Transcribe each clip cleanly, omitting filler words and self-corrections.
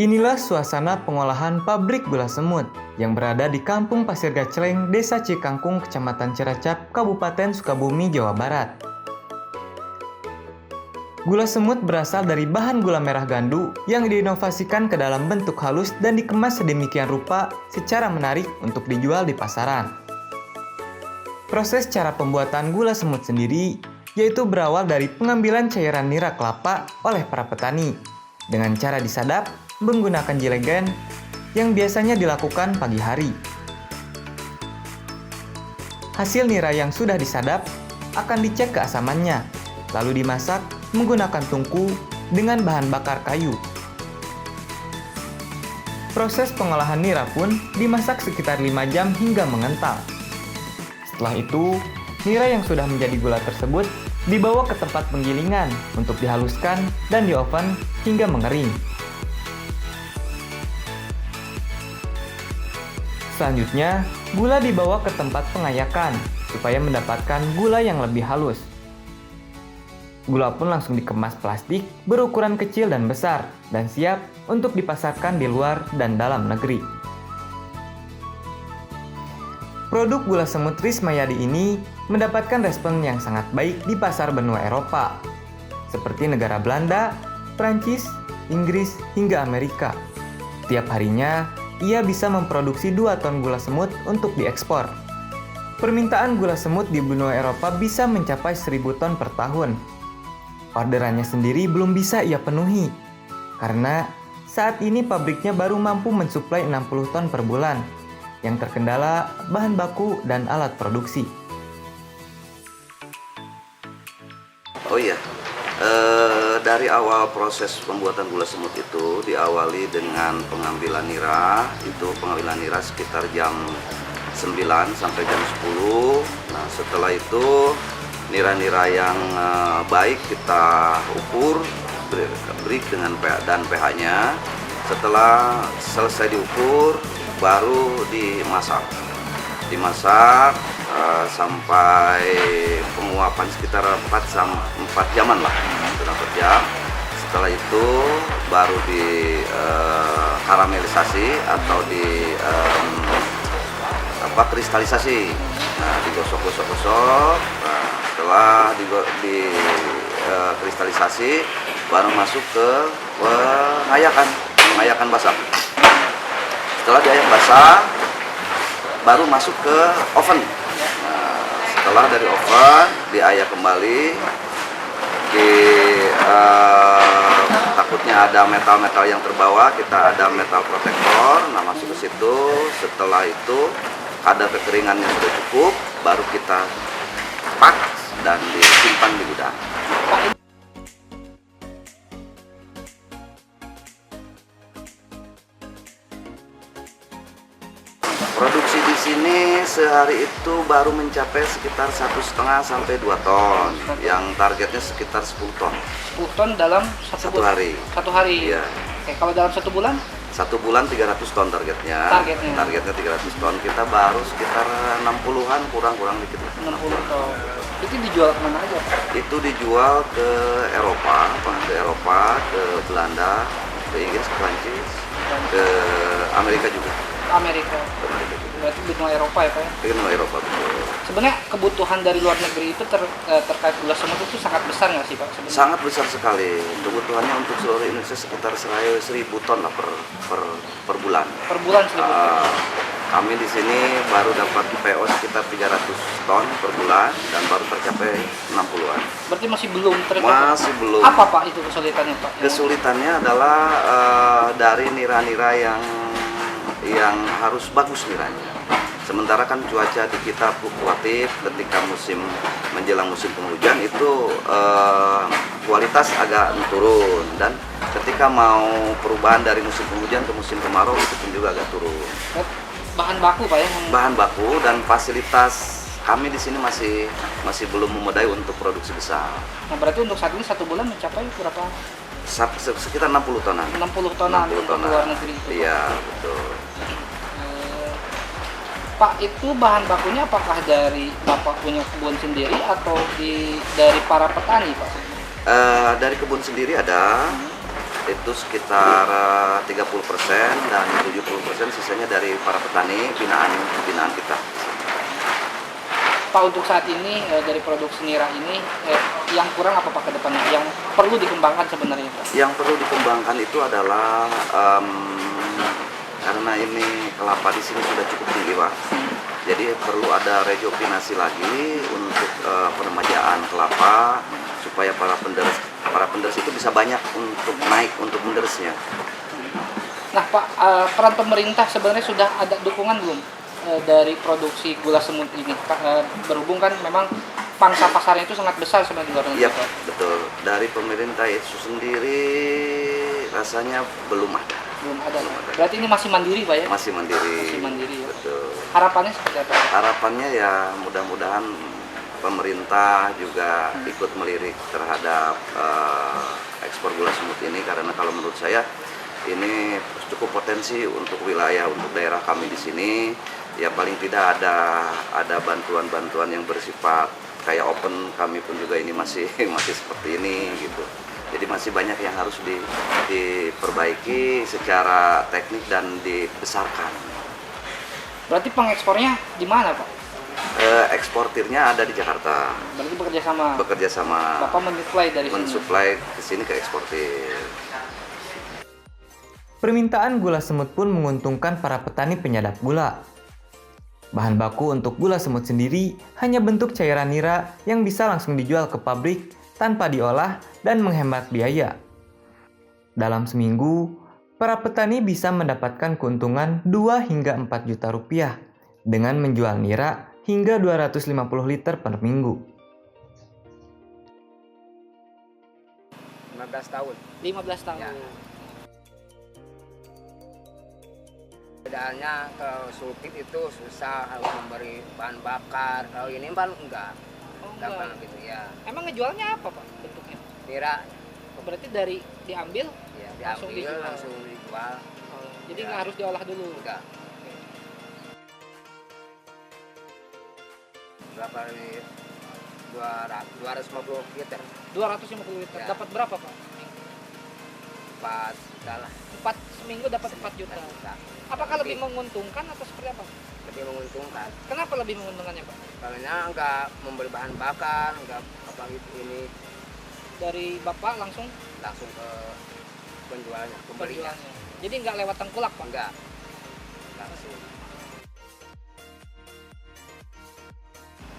Inilah suasana pengolahan pabrik gula semut yang berada di Kampung Pasir Gacleng, Desa Cikangkung, Kecamatan Ciracap, Kabupaten Sukabumi, Jawa Barat. Gula semut berasal dari bahan gula merah gandu yang diinovasikan ke dalam bentuk halus dan dikemas sedemikian rupa secara menarik untuk dijual di pasaran. Proses cara pembuatan gula semut sendiri yaitu berawal dari pengambilan cairan nira kelapa oleh para petani dengan cara disadap menggunakan jilegen yang biasanya dilakukan pagi hari. Hasil nira yang sudah disadap akan dicek keasamannya, lalu dimasak menggunakan tungku dengan bahan bakar kayu. Proses pengolahan nira pun dimasak sekitar 5 jam hingga mengental. Setelah itu, nira yang sudah menjadi gula tersebut dibawa ke tempat penggilingan untuk dihaluskan dan dioven hingga mengering. Selanjutnya, gula dibawa ke tempat pengayakan supaya mendapatkan gula yang lebih halus. Gula pun langsung dikemas plastik berukuran kecil dan besar dan siap untuk dipasarkan di luar dan dalam negeri. Produk gula semut Rismayadi ini mendapatkan respon yang sangat baik di pasar benua Eropa, seperti negara Belanda, Prancis, Inggris, hingga Amerika. Tiap harinya, ia bisa memproduksi 2 ton gula semut untuk diekspor. Permintaan gula semut di benua Eropa bisa mencapai 1.000 ton per tahun. Orderannya sendiri belum bisa ia penuhi, karena saat ini pabriknya baru mampu mensuplai 60 ton per bulan, yang terkendala bahan baku dan alat produksi. Oh iya, dari awal proses pembuatan gula semut itu diawali dengan pengambilan nira. Itu pengambilan nira sekitar jam 9 sampai jam 10. Nah, setelah itu nira-nira yang baik kita ukur, beri dengan pH dan pH-nya. Setelah selesai diukur, baru dimasak sampai penguapan sekitar 4 jaman lah, 4 jam. Setelah itu baru di karamelisasi atau di kristalisasi. Nah, digosok-gosok. Nah, setelah di kristalisasi baru masuk ke pengayakan basah. Setelah diayak basah baru masuk ke oven. Nah, setelah dari oven diayak kembali, takutnya ada metal-metal yang terbawa, kita ada metal protektor. Nah, masuk ke situ. Setelah itu kadar kekeringannya sudah cukup, baru kita pak dan disimpan di gudang. Produksi di sini sehari itu baru mencapai sekitar 1,5 sampai 2 ton. Yang targetnya sekitar 10 ton. 10 ton dalam satu hari. Satu hari. Iya. Oke, kalau dalam 1 bulan? 1 bulan 300 ton targetnya. Targetnya 300 ton. Kita baru sekitar 60-an, kurang dikit. 60 ton. Itu dijual kemana aja, Pak? Itu dijual ke Eropa, ke Belanda, ke Inggris, ke Prancis, ke Amerika juga. Amerika. Berarti benua Eropa ya, Pak? Benua Eropa, betul. Sebenarnya kebutuhan dari luar negeri itu terkait gula semut itu sangat besar nggak sih, Pak? Sebenarnya? Sangat besar sekali. Kebutuhannya untuk seluruh Indonesia sekitar 1.000 ton lah per bulan. Per bulan 1.000 ton? Kami di sini baru dapat PO sekitar 300 ton per bulan dan baru tercapai 60-an. Berarti masih belum tercapai? Masih belum. Apa, Pak, itu kesulitannya, Pak? Kesulitannya adalah dari nira-nira yang harus bagus niranya. Sementara kan cuaca di kita fluktuatif, ketika menjelang musim penghujan itu kualitas agak turun, dan ketika mau perubahan dari musim penghujan ke musim kemarau itu pun juga agak turun. Bahan baku, Pak, ya? Bahan baku dan fasilitas kami di sini masih belum memadai untuk produksi besar. Nah, berarti untuk saat ini 1 bulan mencapai berapa? Sekitar 60 tonan. 60 tonan untuk luar negeri itu. Iya, betul. Pak, itu bahan bakunya apakah dari Bapak punya kebun sendiri atau dari para petani, Pak? Dari kebun sendiri ada, itu sekitar 30% dan 70% sisanya dari para petani binaan kita. Pak, untuk saat ini dari produksi nira ini yang kurang apa Pak ke depannya? Yang perlu dikembangkan sebenarnya Pak? Yang perlu dikembangkan itu adalah karena ini kelapa di sini sudah cukup tinggi Pak. Jadi perlu ada rejuvenasi lagi untuk peremajaan kelapa supaya para penderes itu bisa banyak untuk naik untuk menderesnya. Nah Pak, peran pemerintah sebenarnya sudah ada dukungan belum dari produksi gula semut ini? Berhubung kan memang pangsa pasarnya itu sangat besar sebenarnya di luar negeri. Iya betul. Dari pemerintah itu sendiri rasanya belum ada. Belum ada. Berarti ini masih mandiri Pak ya? Masih mandiri. Masih mandiri ya. Betul. Harapannya seperti apa? Harapannya ya mudah-mudahan pemerintah juga ikut melirik terhadap ekspor gula semut ini, karena kalau menurut saya ini cukup potensi untuk wilayah, untuk daerah kami di sini. Ya paling tidak ada bantuan-bantuan yang bersifat kayak open, kami pun juga ini masih seperti ini gitu. Jadi masih banyak yang harus diperbaiki secara teknik dan dibesarkan. Berarti pengekspornya di mana Pak? Eksportirnya ada di Jakarta. Berarti bekerja sama. Bapak mensuplai dari sini? Mensuplai ke sini ke eksportir. Permintaan gula semut pun menguntungkan para petani penyadap gula. Bahan baku untuk gula semut sendiri hanya bentuk cairan nira yang bisa langsung dijual ke pabrik tanpa diolah dan menghemat biaya. Dalam seminggu, para petani bisa mendapatkan keuntungan 2 hingga 4 juta rupiah dengan menjual nira hingga 250 liter per minggu. 15 tahun. 15 tahun. Ya. Bedanya kalau sulfit itu susah, harus memberi bahan bakar. Kalau ini kan enggak. Gampang gitu ya. Emang ngejualnya apa Pak bentuknya? Nira Berarti dari diambil ya langsung diambil dijual. langsung dijual. Jadi Ya. nggak harus diolah dulu. Enggak. Berapa ini? 250 liter. 250 liter. Ya. Dapat berapa Pak? 4 juta lah. 4 seminggu dapat 4 juta. Apakah lebih menguntungkan atau seperti apa? Lebih menguntungkan. Kenapa lebih menguntungkannya Pak? Karena enggak memberi bahan bakar, enggak apa gitu ini Dari Bapak langsung langsung ke penjualnya, pembelinya. penjualnya. Jadi nggak lewat tengkulak Pak? Enggak. Langsung.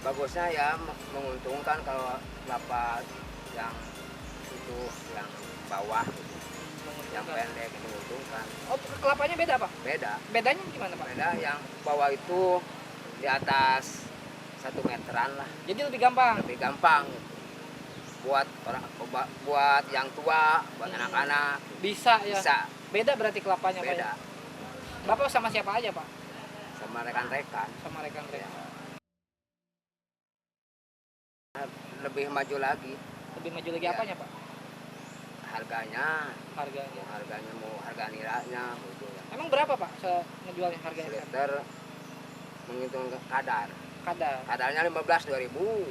Bagusnya ya menguntungkan kalau kelapa yang itu yang bawah gitu. Yang pendek menguntungkan. Oh, kelapanya beda Pak? Beda. Bedanya gimana Pak? Beda yang bawah itu di atas 1 meteran lah. Jadi lebih gampang. Lebih gampang buat orang, buat yang tua, buat anak-anak Bisa ya. bisa. Beda berarti kelapanya Pak. Beda Ya? Bapak sama siapa aja Pak? sama rekan-rekan. Sama rekan-rekan. Lebih maju lagi Lebih maju lagi Ya. apanya Pak? harganya Harganya. mau harga niranya gitu ya. Emang berapa Pak ngejualnya harganya? Seliter menghitung Kadar. kadarnya 15.000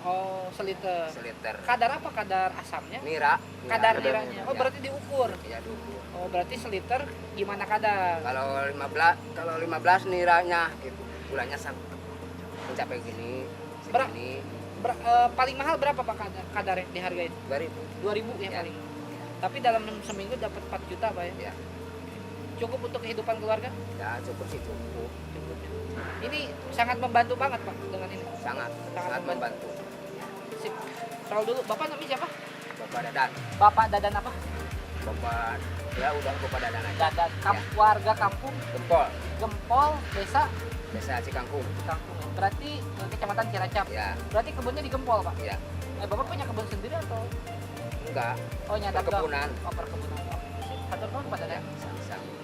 Oh, seliter. seliter. Kadar apa? Kadar asamnya? Nira Kadar niranya. Oh, Ya. berarti diukur. Ya dulu. Oh, berarti seliter gimana kadar? Kalau 15 niranya gitu. Gulanya mencapai gini, segini. Paling mahal berapa Pak kadarnya dihargain? 2.000. 2.000 ya, Ya. paling. Tapi dalam seminggu dapat 4 juta Pak ya? Ya. Cukup untuk kehidupan keluarga? Ya cukup sih cukup. Cukup. Ini sangat membantu banget Pak dengan ini. Sangat membantu. Sip. Soal dulu, Bapak namanya siapa? Bapak Dadan. Bapak Dadan apa? Bapak ya udah Bapak Dadan aja. Dadan. Warga kampung Gempol, desa Cikangkung. Kampung. Berarti kecamatan Cilacap. Ya, Berarti kebunnya di Gempol Pak? ya. Bapak punya kebun sendiri atau? Enggak. Oh, nyadap doang? Perkebunan. Oh, perkebunan. Sip. Hatur nuhun Pak Ya, Dadan. sama-sama.